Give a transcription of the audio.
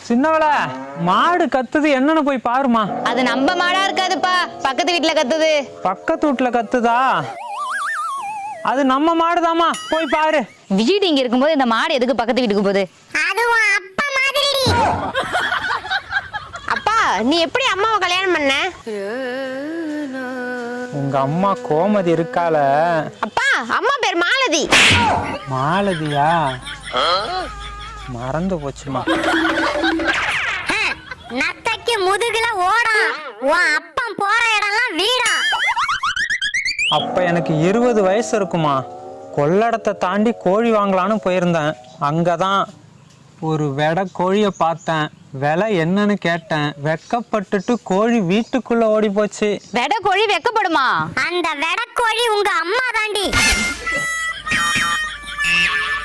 சின்னவள மாடு கத்துது, என்னன்னு போய் பாருமா. அது நம்ம மாடா இருக்காதுப்பா, பக்கத்து வீட்டுல கத்துது. பக்கத்து வீட்டுல கத்துதா? அது நம்ம மாடுதாமா, போய் பாரு. வீடு இங்க இருக்கும்போது இந்த மாடு எதுக்கு பக்கத்து வீட்டுக்கு போகுது? அதுவும் அப்பா மாதிரி. அப்பா, நீ எப்படி அம்மாவை கல்யாணம் பண்ண? உங்க அம்மா கோமதி இருக்கால. அப்பா, அம்மா பேர் மாலதி. மாலதியா? மறந்து போச்சுமா. நத்தைக்கு முதுகுல ஓடும், உன் அப்பன் போற இடம்லாம் வீடா. அப்ப எனக்கு 20 வயசு இருக்குமா. கொள்ளடத்தை தாண்டி கோழி வாங்கலான்னு போயிருந்தேன். அங்கதான் ஒரு வெடை கோழியை பார்த்தேன். விலை என்னன்னு கேட்டேன். வெக்கப்பட்டுட்டு கோழி வீட்டுக்குள்ள ஓடி போச்சு. வெடை கோழி வெக்கப்படுமா? அந்த வெடக்கோழி உங்க அம்மா தாண்டி.